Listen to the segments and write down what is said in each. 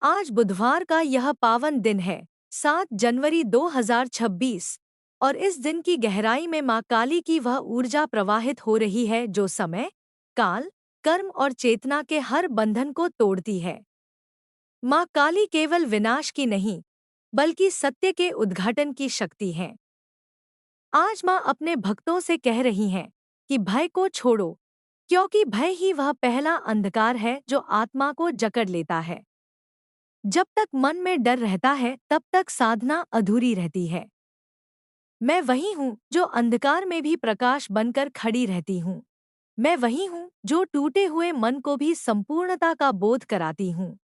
आज बुधवार का यह पावन दिन है, 7 जनवरी 2026। और इस दिन की गहराई में माँ काली की वह ऊर्जा प्रवाहित हो रही है जो समय, काल, कर्म और चेतना के हर बंधन को तोड़ती है। माँ काली केवल विनाश की नहीं, बल्कि सत्य के उद्घाटन की शक्ति है। आज माँ अपने भक्तों से कह रही हैं कि भय को छोड़ो, क्योंकि भय ही वह पहला अंधकार है जो आत्मा को जकड़ लेता है। जब तक मन में डर रहता है तब तक साधना अधूरी रहती है। मैं वही हूँ जो अंधकार में भी प्रकाश बनकर खड़ी रहती हूँ। मैं वही हूँ जो टूटे हुए मन को भी संपूर्णता का बोध कराती हूँ।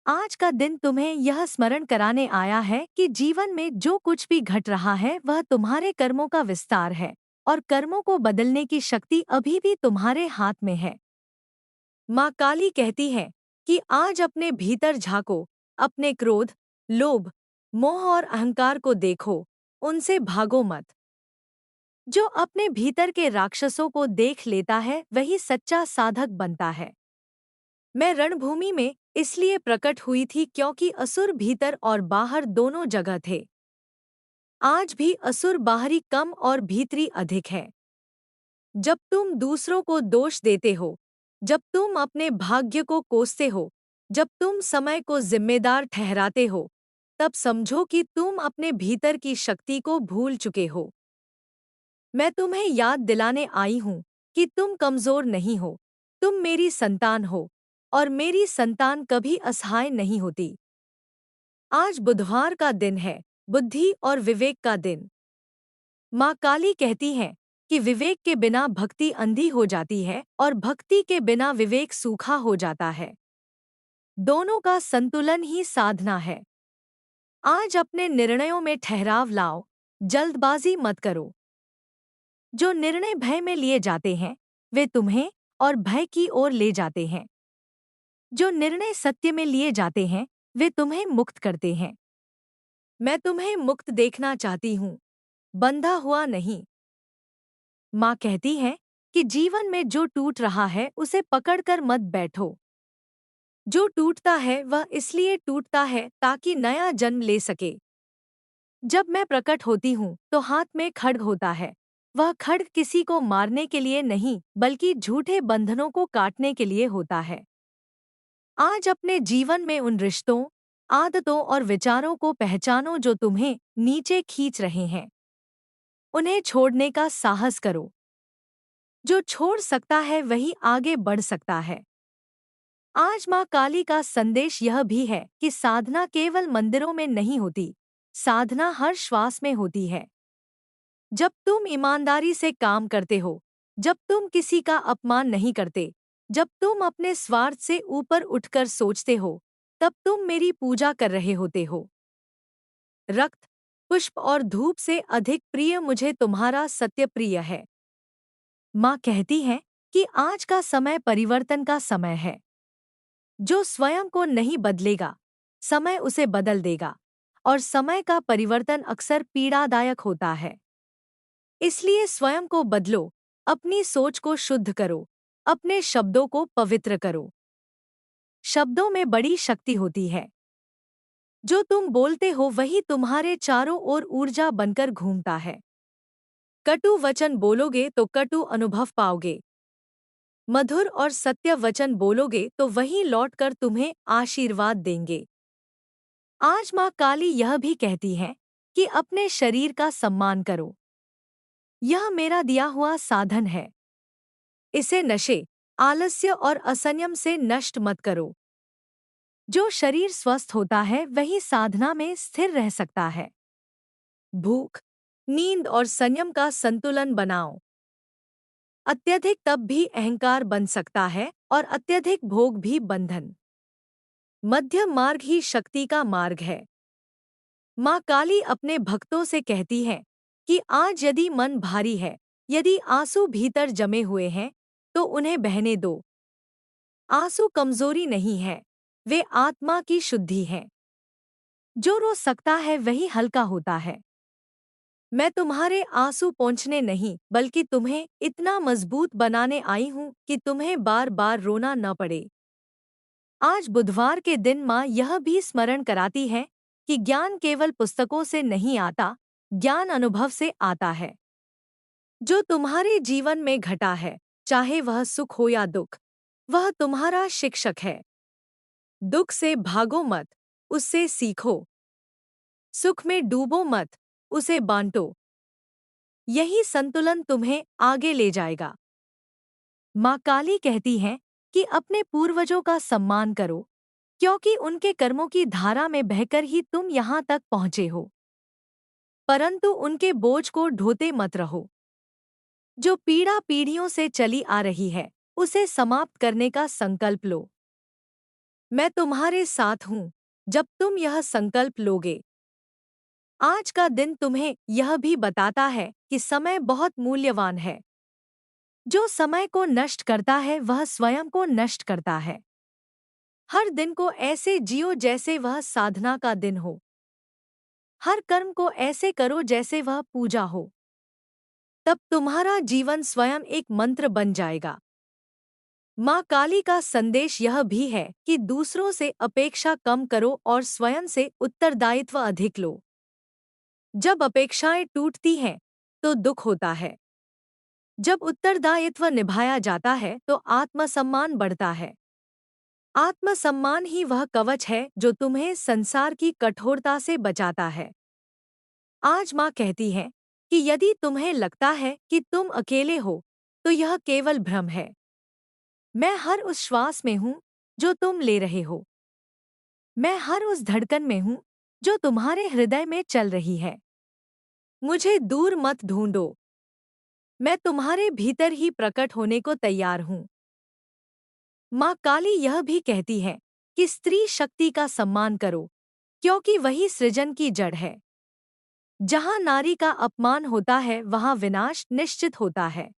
आज का दिन तुम्हें यह स्मरण कराने आया है कि जीवन में जो कुछ भी घट रहा है वह तुम्हारे कर्मों का विस्तार है, और कर्मों को बदलने की शक्ति अभी भी तुम्हारे हाथ में है। माँ काली कहती है कि आज अपने भीतर झांको, अपने क्रोध, लोभ, मोह और अहंकार को देखो, उनसे भागो मत। जो अपने भीतर के राक्षसों को देख लेता है वही सच्चा साधक बनता है। मैं रणभूमि में इसलिए प्रकट हुई थी क्योंकि असुर भीतर और बाहर दोनों जगह थे। आज भी असुर बाहरी कम और भीतरी अधिक है। जब तुम दूसरों को दोष देते हो, जब तुम अपने भाग्य को कोसते हो, जब तुम समय को जिम्मेदार ठहराते हो, तब समझो कि तुम अपने भीतर की शक्ति को भूल चुके हो। मैं तुम्हें याद दिलाने आई हूँ कि तुम कमजोर नहीं हो, तुम मेरी संतान हो, और मेरी संतान कभी असहाय नहीं होती। आज बुधवार का दिन है, बुद्धि और विवेक का दिन। माँ काली कहती हैं कि विवेक के बिना भक्ति अंधी हो जाती है और भक्ति के बिना विवेक सूखा हो जाता है। दोनों का संतुलन ही साधना है। आज अपने निर्णयों में ठहराव लाओ, जल्दबाजी मत करो। जो निर्णय भय में लिए जाते हैं वे तुम्हें और भय की ओर ले जाते हैं। जो निर्णय सत्य में लिए जाते हैं वे तुम्हें मुक्त करते हैं। मैं तुम्हें मुक्त देखना चाहती हूँ, बंधा हुआ नहीं। माँ कहती है कि जीवन में जो टूट रहा है उसे पकड़कर मत बैठो। जो टूटता है वह इसलिए टूटता है ताकि नया जन्म ले सके। जब मैं प्रकट होती हूँ तो हाथ में खड्ग होता है। वह खड्ग किसी को मारने के लिए नहीं, बल्कि झूठे बंधनों को काटने के लिए होता है। आज अपने जीवन में उन रिश्तों, आदतों और विचारों को पहचानो जो तुम्हें नीचे खींच रहे हैं। उन्हें छोड़ने का साहस करो। जो छोड़ सकता है वही आगे बढ़ सकता है। आज माँ काली का संदेश यह भी है कि साधना केवल मंदिरों में नहीं होती, साधना हर श्वास में होती है। जब तुम ईमानदारी से काम करते हो, जब तुम किसी का अपमान नहीं करते, जब तुम अपने स्वार्थ से ऊपर उठकर सोचते हो, तब तुम मेरी पूजा कर रहे होते हो। रक्त, पुष्प और धूप से अधिक प्रिय मुझे तुम्हारा सत्य प्रिय है। माँ कहती है कि आज का समय परिवर्तन का समय है। जो स्वयं को नहीं बदलेगा, समय उसे बदल देगा, और समय का परिवर्तन अक्सर पीड़ादायक होता है। इसलिए स्वयं को बदलो, अपनी सोच को शुद्ध करो, अपने शब्दों को पवित्र करो। शब्दों में बड़ी शक्ति होती है। जो तुम बोलते हो वही तुम्हारे चारों ओर ऊर्जा बनकर घूमता है। कटु वचन बोलोगे तो कटु अनुभव पाओगे। मधुर और सत्य वचन बोलोगे तो वही लौटकर तुम्हें आशीर्वाद देंगे। आज माँ काली यह भी कहती है कि अपने शरीर का सम्मान करो। यह मेरा दिया हुआ साधन है। इसे नशे, आलस्य और असंयम से नष्ट मत करो। जो शरीर स्वस्थ होता है वही साधना में स्थिर रह सकता है। भूख, नींद और संयम का संतुलन बनाओ। अत्यधिक तप भी अहंकार बन सकता है और अत्यधिक भोग भी बंधन। मध्यम मार्ग ही शक्ति का मार्ग है। माँ काली अपने भक्तों से कहती है कि आज यदि मन भारी है, यदि आंसू भीतर जमे हुए हैं, तो उन्हें बहने दो। आंसू कमजोरी नहीं है, वे आत्मा की शुद्धि है। जो रो सकता है वही हल्का होता है। मैं तुम्हारे आंसू पोंछने नहीं, बल्कि तुम्हें इतना मजबूत बनाने आई हूँ कि तुम्हें बार बार रोना न पड़े। आज बुधवार के दिन माँ यह भी स्मरण कराती है कि ज्ञान केवल पुस्तकों से नहीं आता, ज्ञान अनुभव से आता है। जो तुम्हारे जीवन में घटा है, चाहे वह सुख हो या दुख, वह तुम्हारा शिक्षक है। दुख से भागो मत, उससे सीखो। सुख में डूबो मत, उसे बांटो। यही संतुलन तुम्हें आगे ले जाएगा। माँ काली कहती हैं कि अपने पूर्वजों का सम्मान करो, क्योंकि उनके कर्मों की धारा में बहकर ही तुम यहाँ तक पहुँचे हो। परंतु उनके बोझ को ढोते मत रहो। जो पीड़ा पीढ़ियों से चली आ रही है, उसे समाप्त करने का संकल्प लो। मैं तुम्हारे साथ हूँ जब तुम यह संकल्प लोगे। आज का दिन तुम्हें यह भी बताता है कि समय बहुत मूल्यवान है। जो समय को नष्ट करता है वह स्वयं को नष्ट करता है। हर दिन को ऐसे जियो जैसे वह साधना का दिन हो। हर कर्म को ऐसे करो जैसे वह पूजा हो। तब तुम्हारा जीवन स्वयं एक मंत्र बन जाएगा। माँ काली का संदेश यह भी है कि दूसरों से अपेक्षा कम करो और स्वयं से उत्तरदायित्व अधिक लो। जब अपेक्षाएं टूटती हैं, तो दुख होता है। जब उत्तरदायित्व निभाया जाता है तो आत्मसम्मान बढ़ता है। आत्मसम्मान ही वह कवच है जो तुम्हें संसार की कठोरता से बचाता है। आज माँ कहती है कि यदि तुम्हें लगता है कि तुम अकेले हो, तो यह केवल भ्रम है। मैं हर उस श्वास में हूँ जो तुम ले रहे हो। मैं हर उस धड़कन में हूँ जो तुम्हारे हृदय में चल रही है। मुझे दूर मत ढूंढो। मैं तुम्हारे भीतर ही प्रकट होने को तैयार हूँ। माँ काली यह भी कहती है कि स्त्री शक्ति का सम्मान करो, क्योंकि वही सृजन की जड़ है। जहाँ नारी का अपमान होता है वहाँ विनाश निश्चित होता है।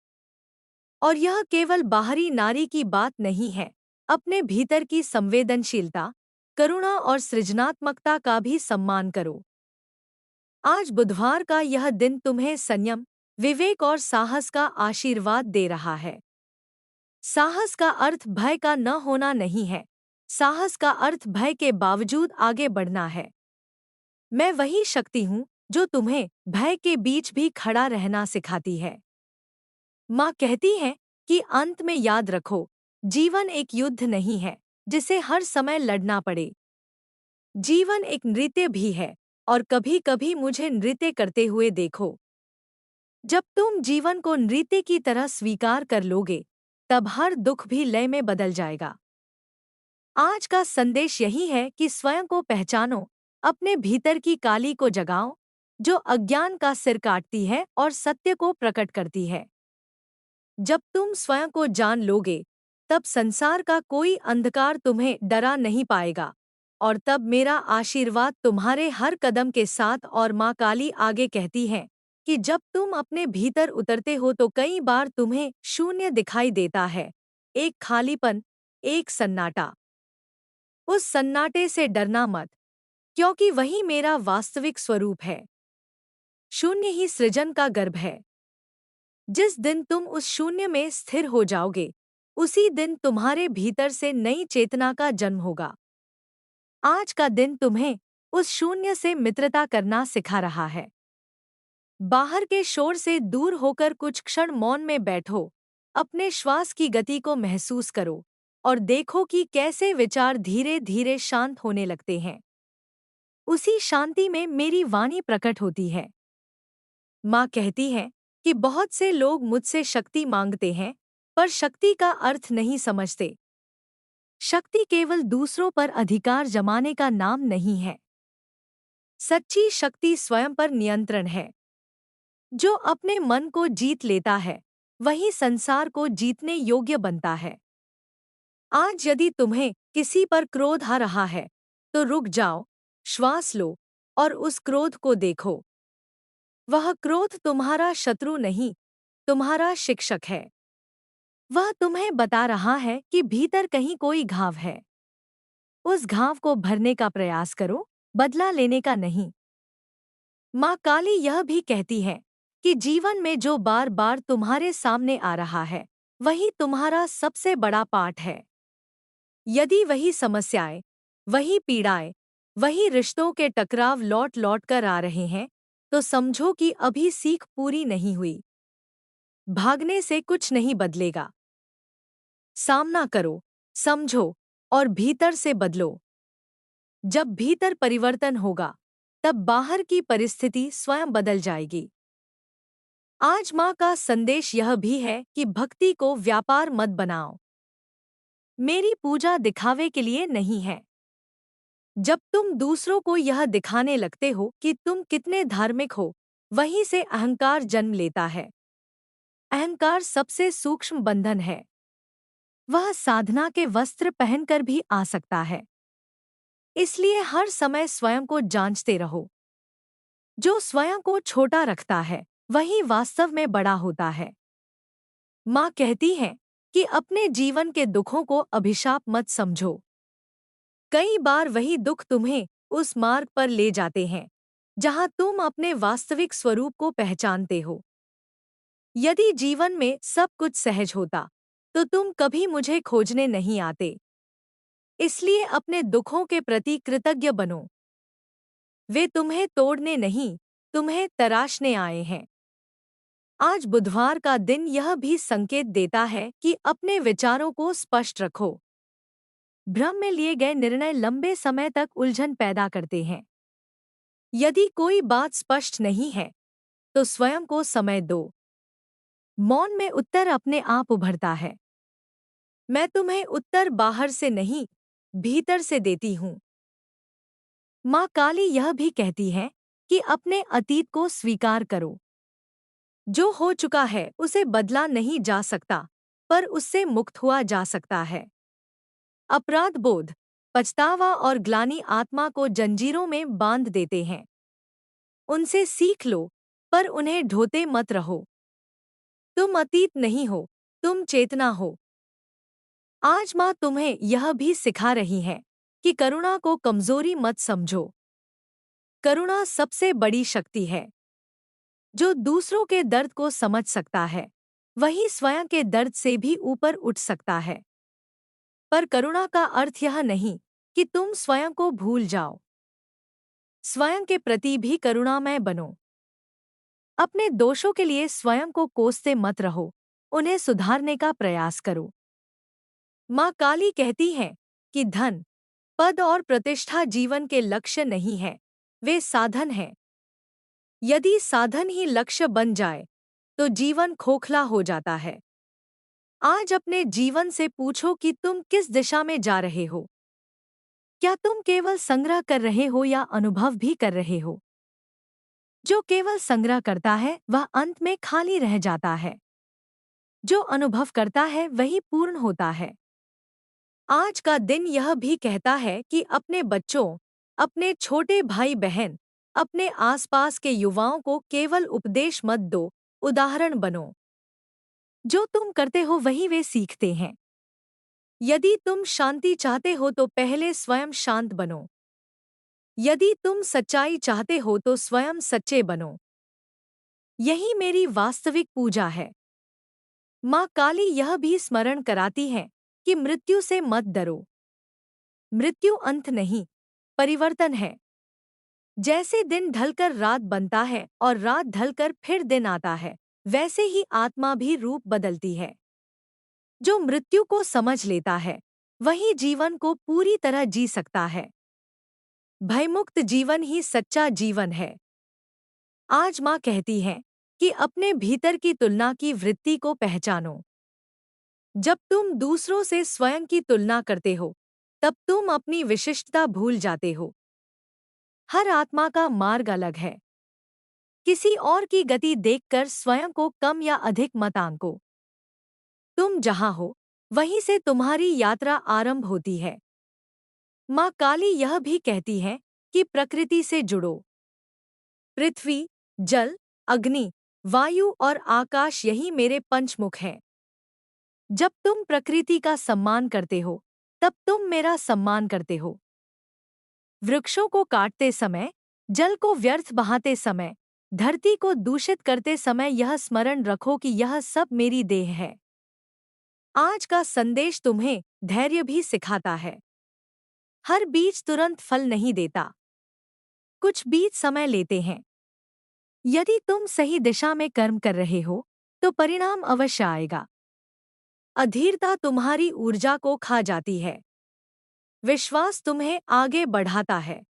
और यह केवल बाहरी नारी की बात नहीं है। अपने भीतर की संवेदनशीलता, करुणा और सृजनात्मकता का भी सम्मान करो। आज बुधवार का यह दिन तुम्हें संयम, विवेक और साहस का आशीर्वाद दे रहा है। साहस का अर्थ भय का न होना नहीं है। साहस का अर्थ भय के बावजूद आगे बढ़ना है। मैं वही शक्ति हूँ जो तुम्हें भय के बीच भी खड़ा रहना सिखाती है। माँ कहती है कि अंत में याद रखो, जीवन एक युद्ध नहीं है जिसे हर समय लड़ना पड़े। जीवन एक नृत्य भी है, और कभी कभी मुझे नृत्य करते हुए देखो। जब तुम जीवन को नृत्य की तरह स्वीकार कर लोगे, तब हर दुख भी लय में बदल जाएगा। आज का संदेश यही है कि स्वयं को पहचानो, अपने भीतर की काली को जगाओ, जो अज्ञान का सिर काटती है और सत्य को प्रकट करती है। जब तुम स्वयं को जान लोगे, तब संसार का कोई अंधकार तुम्हें डरा नहीं पाएगा, और तब मेरा आशीर्वाद तुम्हारे हर कदम के साथ। और माँ काली आगे कहती है कि जब तुम अपने भीतर उतरते हो तो कई बार तुम्हें शून्य दिखाई देता है, एक खालीपन, एक सन्नाटा। उस सन्नाटे से डरना मत, क्योंकि वही मेरा वास्तविक स्वरूप है। शून्य ही सृजन का गर्भ है। जिस दिन तुम उस शून्य में स्थिर हो जाओगे, उसी दिन तुम्हारे भीतर से नई चेतना का जन्म होगा। आज का दिन तुम्हें उस शून्य से मित्रता करना सिखा रहा है। बाहर के शोर से दूर होकर कुछ क्षण मौन में बैठो, अपने श्वास की गति को महसूस करो, और देखो कि कैसे विचार धीरे धीरे शांत होने लगते हैं। उसी शांति में मेरी वाणी प्रकट होती है। माँ कहती है कि बहुत से लोग मुझसे शक्ति मांगते हैं, पर शक्ति का अर्थ नहीं समझते। शक्ति केवल दूसरों पर अधिकार जमाने का नाम नहीं है। सच्ची शक्ति स्वयं पर नियंत्रण है। जो अपने मन को जीत लेता है, वही संसार को जीतने योग्य बनता है। आज यदि तुम्हें किसी पर क्रोध आ रहा है, तो रुक जाओ, श्वास लो, और उस क्रोध को देखो। वह क्रोध तुम्हारा शत्रु नहीं, तुम्हारा शिक्षक है। वह तुम्हें बता रहा है कि भीतर कहीं कोई घाव है। उस घाव को भरने का प्रयास करो, बदला लेने का नहीं। माँ काली यह भी कहती है कि जीवन में जो बार बार तुम्हारे सामने आ रहा है, वही तुम्हारा सबसे बड़ा पाठ है। यदि वही समस्याएं, वही पीड़ाएं, वही रिश्तों के टकराव लौट लौट कर आ रहे हैं, तो समझो कि अभी सीख पूरी नहीं हुई। भागने से कुछ नहीं बदलेगा। सामना करो, समझो और भीतर से बदलो। जब भीतर परिवर्तन होगा, तब बाहर की परिस्थिति स्वयं बदल जाएगी। आज माँ का संदेश यह भी है कि भक्ति को व्यापार मत बनाओ। मेरी पूजा दिखावे के लिए नहीं है। जब तुम दूसरों को यह दिखाने लगते हो कि तुम कितने धार्मिक हो, वहीं से अहंकार जन्म लेता है। अहंकार सबसे सूक्ष्म बंधन है। वह साधना के वस्त्र पहनकर भी आ सकता है। इसलिए हर समय स्वयं को जांचते रहो। जो स्वयं को छोटा रखता है, वही वास्तव में बड़ा होता है। माँ कहती है कि अपने जीवन के दुखों को अभिशाप मत समझो। कई बार वही दुख तुम्हें उस मार्ग पर ले जाते हैं जहां तुम अपने वास्तविक स्वरूप को पहचानते हो। यदि जीवन में सब कुछ सहज होता, तो तुम कभी मुझे खोजने नहीं आते। इसलिए अपने दुखों के प्रति कृतज्ञ बनो। वे तुम्हें तोड़ने नहीं, तुम्हें तराशने आए हैं। आज बुधवार का दिन यह भी संकेत देता है कि अपने विचारों को स्पष्ट रखो। भ्रम में लिए गए निर्णय लंबे समय तक उलझन पैदा करते हैं। यदि कोई बात स्पष्ट नहीं है, तो स्वयं को समय दो। मौन में उत्तर अपने आप उभरता है। मैं तुम्हें उत्तर बाहर से नहीं, भीतर से देती हूँ। माँ काली यह भी कहती है कि अपने अतीत को स्वीकार करो। जो हो चुका है उसे बदला नहीं जा सकता, पर उससे मुक्त हुआ जा सकता है। अपराध बोध, पछतावा और ग्लानि आत्मा को जंजीरों में बांध देते हैं। उनसे सीख लो, पर उन्हें ढोते मत रहो। तुम अतीत नहीं हो, तुम चेतना हो। आज माँ तुम्हें यह भी सिखा रही है कि करुणा को कमजोरी मत समझो। करुणा सबसे बड़ी शक्ति है। जो दूसरों के दर्द को समझ सकता है, वही स्वयं के दर्द से भी ऊपर उठ सकता है। पर करुणा का अर्थ यह नहीं कि तुम स्वयं को भूल जाओ। स्वयं के प्रति भी करुणामय बनो। अपने दोषों के लिए स्वयं को कोसते मत रहो, उन्हें सुधारने का प्रयास करो। माँ काली कहती है कि धन, पद और प्रतिष्ठा जीवन के लक्ष्य नहीं है, वे साधन हैं। यदि साधन ही लक्ष्य बन जाए, तो जीवन खोखला हो जाता है। आज अपने जीवन से पूछो कि तुम किस दिशा में जा रहे हो। क्या तुम केवल संग्रह कर रहे हो या अनुभव भी कर रहे हो? जो केवल संग्रह करता है वह अंत में खाली रह जाता है। जो अनुभव करता है वही पूर्ण होता है। आज का दिन यह भी कहता है कि अपने बच्चों, अपने छोटे भाई बहन, अपने आसपास के युवाओं को केवल उपदेश मत दो, उदाहरण बनो। जो तुम करते हो वही वे सीखते हैं। यदि तुम शांति चाहते हो तो पहले स्वयं शांत बनो। यदि तुम सच्चाई चाहते हो तो स्वयं सच्चे बनो। यही मेरी वास्तविक पूजा है। माँ काली यह भी स्मरण कराती है कि मृत्यु से मत डरो। मृत्यु अंत नहीं, परिवर्तन है। जैसे दिन ढलकर रात बनता है और रात ढलकर फिर दिन आता है, वैसे ही आत्मा भी रूप बदलती है। जो मृत्यु को समझ लेता है, वही जीवन को पूरी तरह जी सकता है। भयमुक्त जीवन ही सच्चा जीवन है। आज माँ कहती है कि अपने भीतर की तुलना की वृत्ति को पहचानो। जब तुम दूसरों से स्वयं की तुलना करते हो, तब तुम अपनी विशिष्टता भूल जाते हो। हर आत्मा का मार्ग अलग है। किसी और की गति देखकर स्वयं को कम या अधिक मत आंको। तुम जहां हो, वहीं से तुम्हारी यात्रा आरंभ होती है। माँ काली यह भी कहती है कि प्रकृति से जुड़ो। पृथ्वी, जल, अग्नि, वायु और आकाश यही मेरे पंचमुख हैं। जब तुम प्रकृति का सम्मान करते हो, तब तुम मेरा सम्मान करते हो। वृक्षों को काटते समय, जल को व्यर्थ बहाते समय, धरती को दूषित करते समय यह स्मरण रखो कि यह सब मेरी देह है। आज का संदेश तुम्हें धैर्य भी सिखाता है। हर बीज तुरंत फल नहीं देता, कुछ बीज समय लेते हैं। यदि तुम सही दिशा में कर्म कर रहे हो तो परिणाम अवश्य आएगा। अधीरता तुम्हारी ऊर्जा को खा जाती है, विश्वास तुम्हें आगे बढ़ाता है।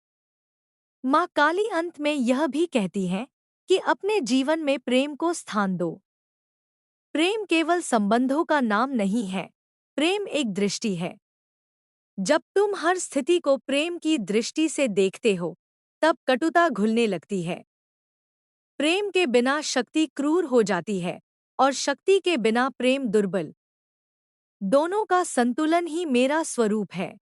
माँ काली अंत में यह भी कहती है कि अपने जीवन में प्रेम को स्थान दो। प्रेम केवल संबंधों का नाम नहीं है, प्रेम एक दृष्टि है। जब तुम हर स्थिति को प्रेम की दृष्टि से देखते हो, तब कटुता घुलने लगती है। प्रेम के बिना शक्ति क्रूर हो जाती है और शक्ति के बिना प्रेम दुर्बल। दोनों का संतुलन ही मेरा स्वरूप है।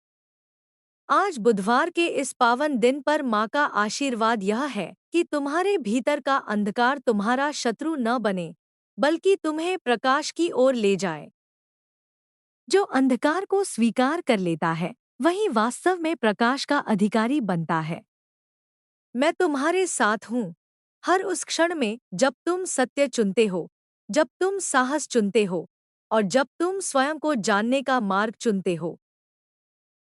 आज बुधवार के इस पावन दिन पर माँ का आशीर्वाद यह है कि तुम्हारे भीतर का अंधकार तुम्हारा शत्रु न बने, बल्कि तुम्हें प्रकाश की ओर ले जाए। जो अंधकार को स्वीकार कर लेता है, वही वास्तव में प्रकाश का अधिकारी बनता है। मैं तुम्हारे साथ हूँ, हर उस क्षण में जब तुम सत्य चुनते हो, जब तुम साहस चुनते हो और जब तुम स्वयं को जानने का मार्ग चुनते हो।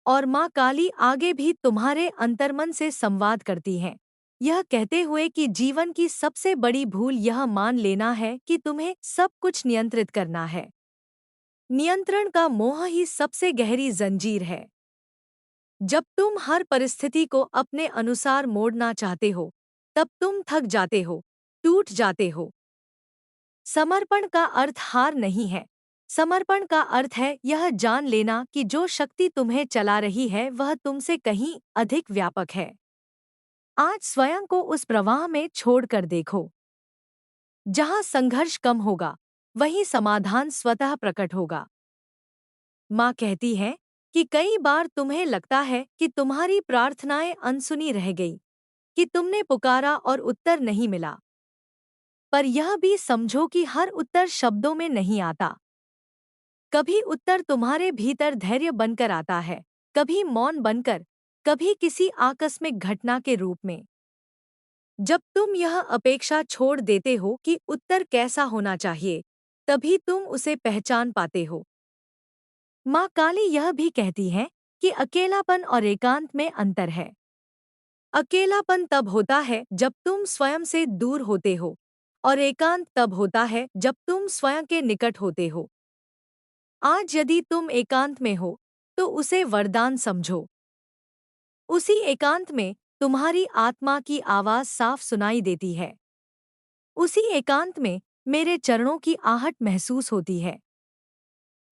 और माँ काली आगे भी तुम्हारे अंतर्मन से संवाद करती हैं, यह कहते हुए कि जीवन की सबसे बड़ी भूल यह मान लेना है कि तुम्हें सब कुछ नियंत्रित करना है। नियंत्रण का मोह ही सबसे गहरी जंजीर है। जब तुम हर परिस्थिति को अपने अनुसार मोड़ना चाहते हो, तब तुम थक जाते हो, टूट जाते हो। समर्पण का अर्थ हार नहीं है। समर्पण का अर्थ है यह जान लेना कि जो शक्ति तुम्हें चला रही है वह तुमसे कहीं अधिक व्यापक है। आज स्वयं को उस प्रवाह में छोड़कर देखो। जहां संघर्ष कम होगा, वहीं समाधान स्वतः प्रकट होगा। माँ कहती है कि कई बार तुम्हें लगता है कि तुम्हारी प्रार्थनाएं अनसुनी रह गई, कि तुमने पुकारा और उत्तर नहीं मिला। पर यह भी समझो कि हर उत्तर शब्दों में नहीं आता। कभी उत्तर तुम्हारे भीतर धैर्य बनकर आता है, कभी मौन बनकर, कभी किसी आकस्मिक घटना के रूप में। जब तुम यह अपेक्षा छोड़ देते हो कि उत्तर कैसा होना चाहिए, तभी तुम उसे पहचान पाते हो। माँ काली यह भी कहती है कि अकेलापन और एकांत में अंतर है। अकेलापन तब होता है जब तुम स्वयं से दूर होते हो, और एकांत तब होता है जब तुम स्वयं के निकट होते हो। आज यदि तुम एकांत में हो, तो उसे वरदान समझो। उसी एकांत में तुम्हारी आत्मा की आवाज साफ सुनाई देती है। उसी एकांत में मेरे चरणों की आहट महसूस होती है।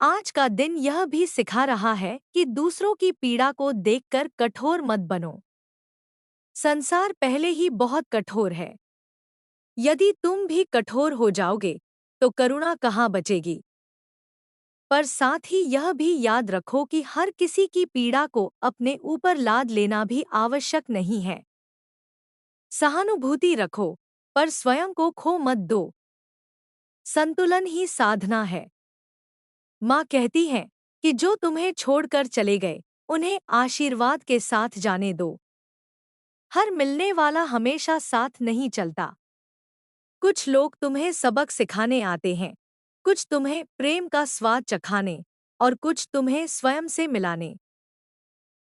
आज का दिन यह भी सिखा रहा है कि दूसरों की पीड़ा को देखकर कठोर मत बनो। संसार पहले ही बहुत कठोर है। यदि तुम भी कठोर हो जाओगे, तो करुणा कहाँ बचेगी। पर साथ ही यह भी याद रखो कि हर किसी की पीड़ा को अपने ऊपर लाद लेना भी आवश्यक नहीं है। सहानुभूति रखो, पर स्वयं को खो मत दो। संतुलन ही साधना है। माँ कहती है कि जो तुम्हें छोड़कर चले गए, उन्हें आशीर्वाद के साथ जाने दो। हर मिलने वाला हमेशा साथ नहीं चलता। कुछ लोग तुम्हें सबक सिखाने आते हैं, कुछ तुम्हें प्रेम का स्वाद चखाने, और कुछ तुम्हें स्वयं से मिलाने।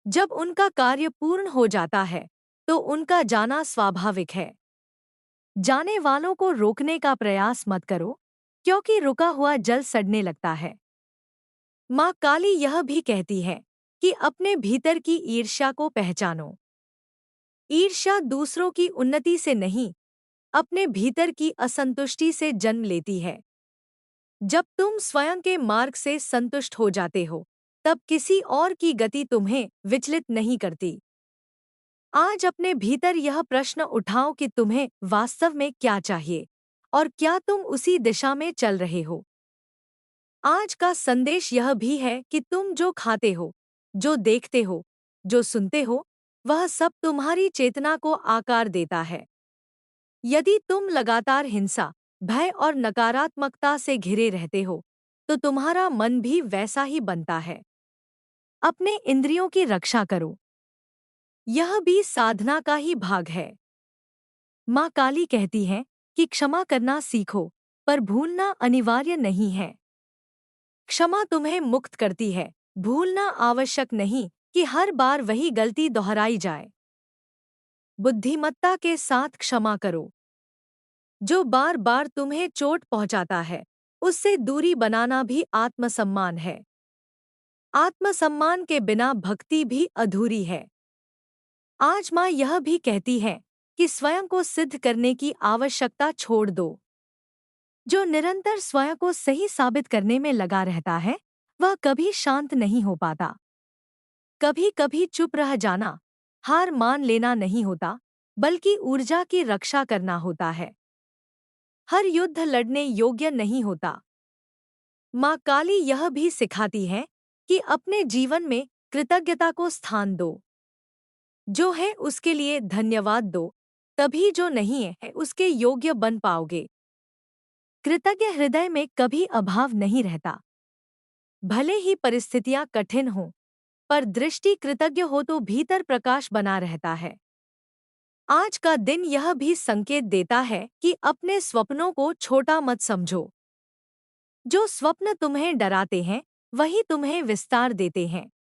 जब उनका कार्य पूर्ण हो जाता है, तो उनका जाना स्वाभाविक है। जाने वालों को रोकने का प्रयास मत करो, क्योंकि रुका हुआ जल सड़ने लगता है। माँ काली यह भी कहती है कि अपने भीतर की ईर्ष्या को पहचानो। ईर्ष्या दूसरों की उन्नति से नहीं, अपने भीतर की असंतुष्टि से जन्म लेती है। जब तुम स्वयं के मार्ग से संतुष्ट हो जाते हो, तब किसी और की गति तुम्हें विचलित नहीं करती। आज अपने भीतर यह प्रश्न उठाओ कि तुम्हें वास्तव में क्या चाहिए, और क्या तुम उसी दिशा में चल रहे हो। आज का संदेश यह भी है कि तुम जो खाते हो, जो देखते हो, जो सुनते हो, वह सब तुम्हारी चेतना को आकार देता है। यदि तुम लगातार हिंसा, भय और नकारात्मकता से घिरे रहते हो, तो तुम्हारा मन भी वैसा ही बनता है। अपने इंद्रियों की रक्षा करो। यह भी साधना का ही भाग है। माँ काली कहती है कि क्षमा करना सीखो, पर भूलना अनिवार्य नहीं है। क्षमा तुम्हें मुक्त करती है, भूलना आवश्यक नहीं कि हर बार वही गलती दोहराई जाए। बुद्धिमत्ता के साथ क्षमा करो। जो बार बार तुम्हें चोट पहुंचाता है, उससे दूरी बनाना भी आत्मसम्मान है। आत्मसम्मान के बिना भक्ति भी अधूरी है। आज माँ यह भी कहती है कि स्वयं को सिद्ध करने की आवश्यकता छोड़ दो। जो निरंतर स्वयं को सही साबित करने में लगा रहता है, वह कभी शांत नहीं हो पाता। कभी कभी चुप रह जाना, हार मान लेना नहीं होता, बल्कि ऊर्जा की रक्षा करना होता है। हर युद्ध लड़ने योग्य नहीं होता। माँ काली यह भी सिखाती है कि अपने जीवन में कृतज्ञता को स्थान दो। जो है उसके लिए धन्यवाद दो, तभी जो नहीं है उसके योग्य बन पाओगे। कृतज्ञ हृदय में कभी अभाव नहीं रहता। भले ही परिस्थितियां कठिन हों, पर दृष्टि कृतज्ञ हो तो भीतर प्रकाश बना रहता है। आज का दिन यह भी संकेत देता है कि अपने स्वप्नों को छोटा मत समझो। जो स्वप्न तुम्हें डराते हैं, वही तुम्हें विस्तार देते हैं।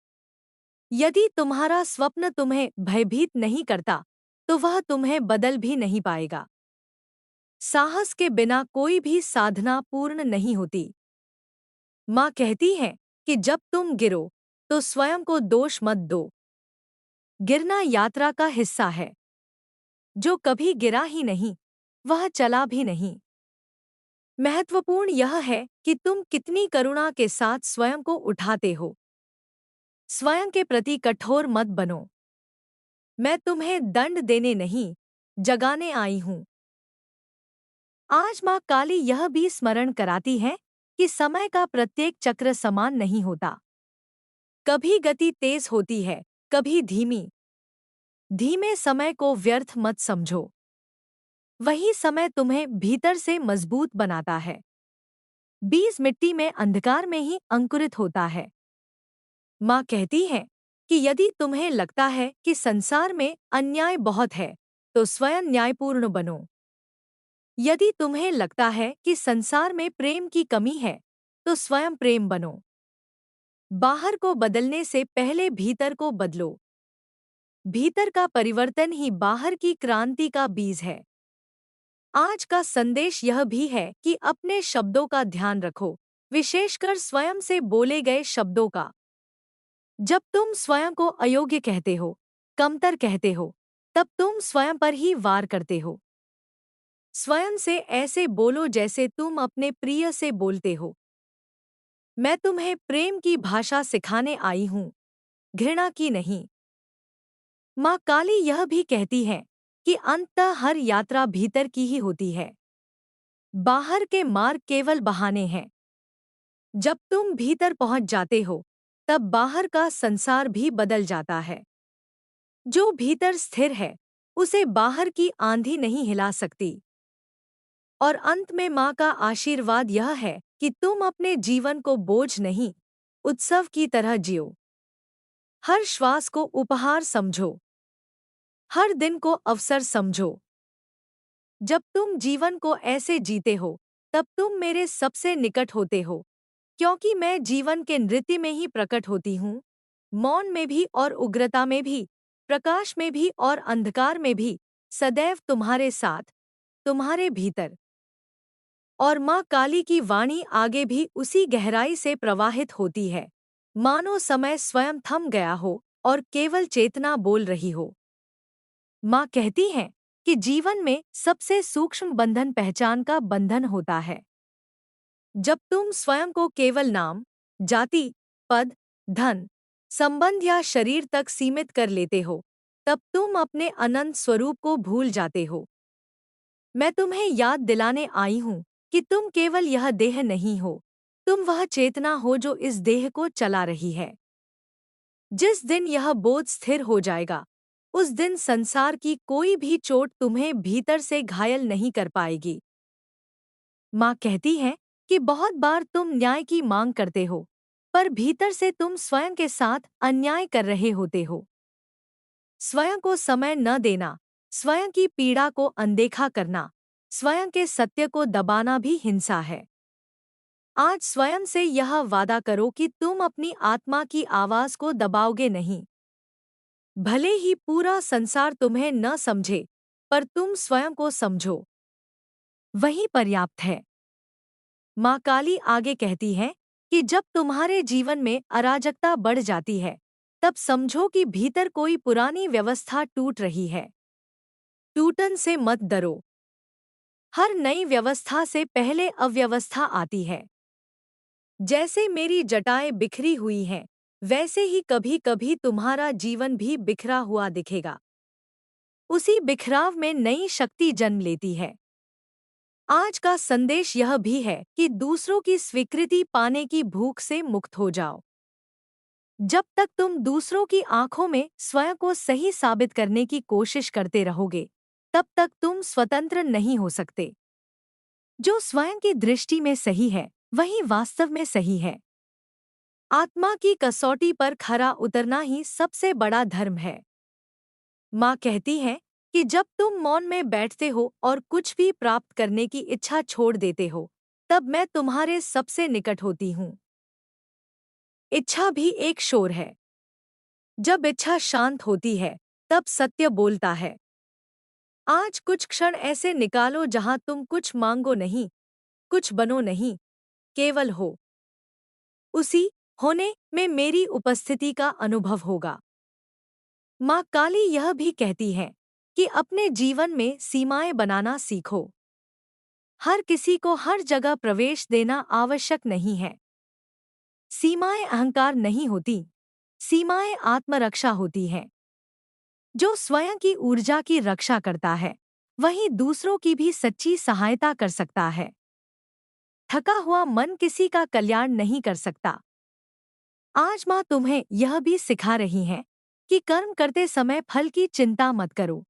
यदि तुम्हारा स्वप्न तुम्हें भयभीत नहीं करता, तो वह तुम्हें बदल भी नहीं पाएगा। साहस के बिना कोई भी साधना पूर्ण नहीं होती। माँ कहती है कि जब तुम गिरो, तो स्वयं को दोष मत दो। गिरना यात्रा का हिस्सा है। जो कभी गिरा ही नहीं, वह चला भी नहीं। महत्वपूर्ण यह है कि तुम कितनी करुणा के साथ स्वयं को उठाते हो। स्वयं के प्रति कठोर मत बनो। मैं तुम्हें दंड देने नहीं, जगाने आई हूँ। आज माँ काली यह भी स्मरण कराती है कि समय का प्रत्येक चक्र समान नहीं होता। कभी गति तेज होती है, कभी धीमी। धीमे समय को व्यर्थ मत समझो। वही समय तुम्हें भीतर से मजबूत बनाता है। बीज मिट्टी में अंधकार में ही अंकुरित होता है। माँ कहती है कि यदि तुम्हें लगता है कि संसार में अन्याय बहुत है, तो स्वयं न्यायपूर्ण बनो। यदि तुम्हें लगता है कि संसार में प्रेम की कमी है, तो स्वयं प्रेम बनो। बाहर को बदलने से पहले भीतर को बदलो। भीतर का परिवर्तन ही बाहर की क्रांति का बीज है। आज का संदेश यह भी है कि अपने शब्दों का ध्यान रखो, विशेषकर स्वयं से बोले गए शब्दों का। जब तुम स्वयं को अयोग्य कहते हो, कमतर कहते हो, तब तुम स्वयं पर ही वार करते हो। स्वयं से ऐसे बोलो जैसे तुम अपने प्रिय से बोलते हो। मैं तुम्हें प्रेम की भाषा सिखाने आई हूँ, घृणा की नहीं। माँ काली यह भी कहती है कि अंततः हर यात्रा भीतर की ही होती है। बाहर के मार्ग केवल बहाने हैं। जब तुम भीतर पहुंच जाते हो, तब बाहर का संसार भी बदल जाता है। जो भीतर स्थिर है, उसे बाहर की आंधी नहीं हिला सकती। और अंत में माँ का आशीर्वाद यह है कि तुम अपने जीवन को बोझ नहीं, उत्सव की तरह जियो। हर श्वास को उपहार समझो। हर दिन को अवसर समझो। जब तुम जीवन को ऐसे जीते हो, तब तुम मेरे सबसे निकट होते हो, क्योंकि मैं जीवन के नृत्य में ही प्रकट होती हूँ। मौन में भी और उग्रता में भी, प्रकाश में भी और अंधकार में भी, सदैव तुम्हारे साथ, तुम्हारे भीतर। और माँ काली की वाणी आगे भी उसी गहराई से प्रवाहित होती है, मानो समय स्वयं थम गया हो और केवल चेतना बोल रही हो। माँ कहती हैं कि जीवन में सबसे सूक्ष्म बंधन पहचान का बंधन होता है। जब तुम स्वयं को केवल नाम, जाति, पद, धन, संबंध या शरीर तक सीमित कर लेते हो, तब तुम अपने अनंत स्वरूप को भूल जाते हो। मैं तुम्हें याद दिलाने आई हूँ कि तुम केवल यह देह नहीं हो, तुम वह चेतना हो जो इस देह को चला रही है। जिस दिन यह बोझ स्थिर हो जाएगा, उस दिन संसार की कोई भी चोट तुम्हें भीतर से घायल नहीं कर पाएगी। माँ कहती है कि बहुत बार तुम न्याय की मांग करते हो, पर भीतर से तुम स्वयं के साथ अन्याय कर रहे होते हो। स्वयं को समय न देना, स्वयं की पीड़ा को अनदेखा करना, स्वयं के सत्य को दबाना भी हिंसा है। आज स्वयं से यह वादा करो कि तुम अपनी आत्मा की आवाज को दबाओगे नहीं। भले ही पूरा संसार तुम्हें न समझे, पर तुम स्वयं को समझो, वही पर्याप्त है। माँ काली आगे कहती है कि जब तुम्हारे जीवन में अराजकता बढ़ जाती है, तब समझो कि भीतर कोई पुरानी व्यवस्था टूट रही है। टूटन से मत डरो। हर नई व्यवस्था से पहले अव्यवस्था आती है। जैसे मेरी जटाएं बिखरी हुई हैं, वैसे ही कभी कभी तुम्हारा जीवन भी बिखरा हुआ दिखेगा। उसी बिखराव में नई शक्ति जन्म लेती है। आज का संदेश यह भी है कि दूसरों की स्वीकृति पाने की भूख से मुक्त हो जाओ। जब तक तुम दूसरों की आंखों में स्वयं को सही साबित करने की कोशिश करते रहोगे, तब तक तुम स्वतंत्र नहीं हो सकते। जो स्वयं की दृष्टि में सही है, वही वास्तव में सही है। आत्मा की कसौटी पर खरा उतरना ही सबसे बड़ा धर्म है। माँ कहती है कि जब तुम मौन में बैठते हो और कुछ भी प्राप्त करने की इच्छा छोड़ देते हो, तब मैं तुम्हारे सबसे निकट होती हूँ। इच्छा भी एक शोर है। जब इच्छा शांत होती है, तब सत्य बोलता है। आज कुछ क्षण ऐसे निकालो जहां तुम कुछ मांगो नहीं, कुछ बनो नहीं, केवल हो। उसी होने में मेरी उपस्थिति का अनुभव होगा। माँ काली यह भी कहती है कि अपने जीवन में सीमाएं बनाना सीखो। हर किसी को हर जगह प्रवेश देना आवश्यक नहीं है। सीमाएं अहंकार नहीं होती, सीमाएं आत्मरक्षा होती हैं। जो स्वयं की ऊर्जा की रक्षा करता है, वही दूसरों की भी सच्ची सहायता कर सकता है। थका हुआ मन किसी का कल्याण नहीं कर सकता। आज माँ तुम्हें यह भी सिखा रही हैं कि कर्म करते समय फल की चिंता मत करो।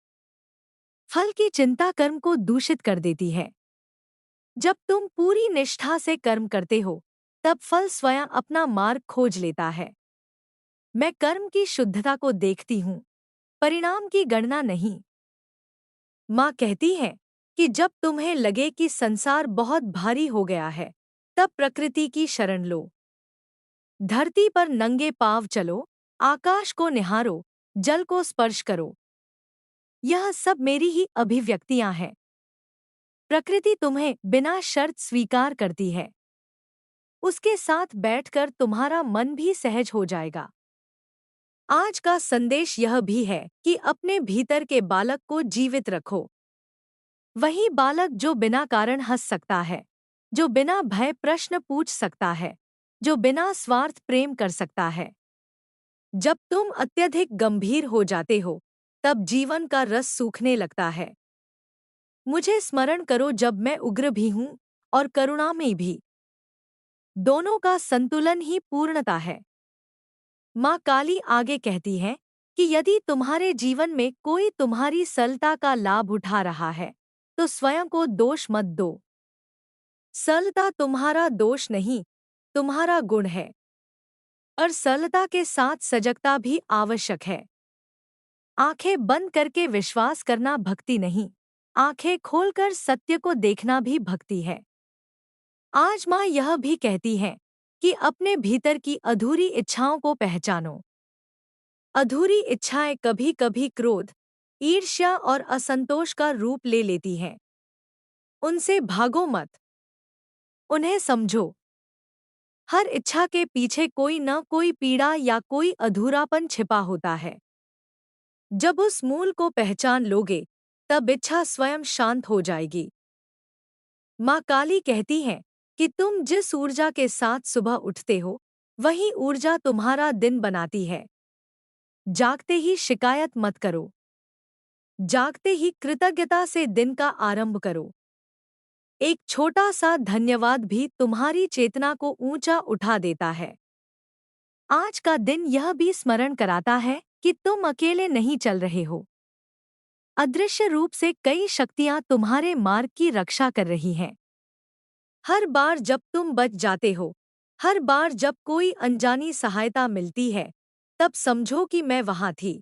फल की चिंता कर्म को दूषित कर देती है। जब तुम पूरी निष्ठा से कर्म करते हो, तब फल स्वयं अपना मार्ग खोज लेता है। मैं कर्म की शुद्धता को देखती हूँ, परिणाम की गणना नहीं। माँ कहती है कि जब तुम्हें लगे कि संसार बहुत भारी हो गया है, तब प्रकृति की शरण लो। धरती पर नंगे पांव चलो, आकाश को निहारो, जल को स्पर्श करो। यह सब मेरी ही अभिव्यक्तियां हैं। प्रकृति तुम्हें बिना शर्त स्वीकार करती है। उसके साथ बैठकर तुम्हारा मन भी सहज हो जाएगा। आज का संदेश यह भी है कि अपने भीतर के बालक को जीवित रखो। वही बालक जो बिना कारण हंस सकता है, जो बिना भय प्रश्न पूछ सकता है, जो बिना स्वार्थ प्रेम कर सकता है। जब तुम अत्यधिक गंभीर हो जाते हो, तब जीवन का रस सूखने लगता है। मुझे स्मरण करो जब मैं उग्र भी हूँ और करुणामयी भी। दोनों का संतुलन ही पूर्णता है। माँ काली आगे कहती है कि यदि तुम्हारे जीवन में कोई तुम्हारी सरलता का लाभ उठा रहा है, तो स्वयं को दोष मत दो। सरलता तुम्हारा दोष नहीं, तुम्हारा गुण है। और सरलता के साथ सजगता भी आवश्यक है। आंखें बंद करके विश्वास करना भक्ति नहीं, आंखें खोलकर सत्य को देखना भी भक्ति है। आज माँ यह भी कहती है कि अपने भीतर की अधूरी इच्छाओं को पहचानो। अधूरी इच्छाएं कभी कभी क्रोध, ईर्ष्या और असंतोष का रूप ले लेती हैं। उनसे भागो मत, उन्हें समझो। हर इच्छा के पीछे कोई न कोई पीड़ा या कोई अधूरापन छिपा होता है। जब उस मूल को पहचान लोगे, तब इच्छा स्वयं शांत हो जाएगी। माँ काली कहती है कि तुम जिस ऊर्जा के साथ सुबह उठते हो, वही ऊर्जा तुम्हारा दिन बनाती है। जागते ही शिकायत मत करो। जागते ही कृतज्ञता से दिन का आरंभ करो। एक छोटा सा धन्यवाद भी तुम्हारी चेतना को ऊंचा उठा देता है। आज का दिन यह भी स्मरण कराता है कि तुम अकेले नहीं चल रहे हो। अदृश्य रूप से कई शक्तियां तुम्हारे मार्ग की रक्षा कर रही हैं। हर बार जब तुम बच जाते हो, हर बार जब कोई अनजानी सहायता मिलती है, तब समझो कि मैं वहां थी।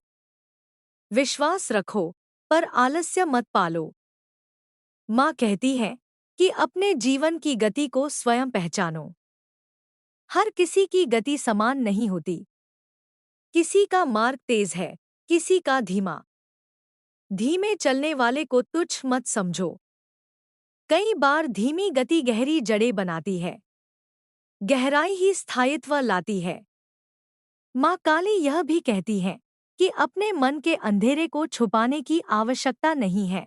विश्वास रखो, पर आलस्य मत पालो। माँ कहती है कि अपने जीवन की गति को स्वयं पहचानो। हर किसी की गति समान नहीं होती। किसी का मार्ग तेज है, किसी का धीमा। धीमे चलने वाले को तुच्छ मत समझो। कई बार धीमी गति गहरी जड़ें बनाती है। गहराई ही स्थायित्व लाती है। माँ काली यह भी कहती है कि अपने मन के अंधेरे को छुपाने की आवश्यकता नहीं है।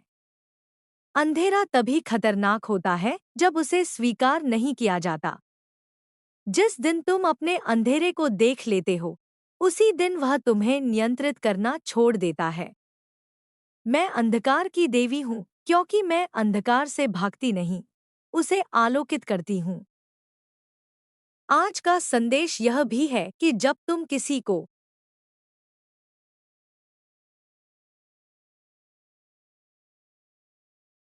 अंधेरा तभी खतरनाक होता है जब उसे स्वीकार नहीं किया जाता। जिस दिन तुम अपने अंधेरे को देख लेते हो, उसी दिन वह तुम्हें नियंत्रित करना छोड़ देता है। मैं अंधकार की देवी हूँ क्योंकि मैं अंधकार से भागती नहीं, उसे आलोकित करती हूँ। आज का संदेश यह भी है कि जब तुम किसी को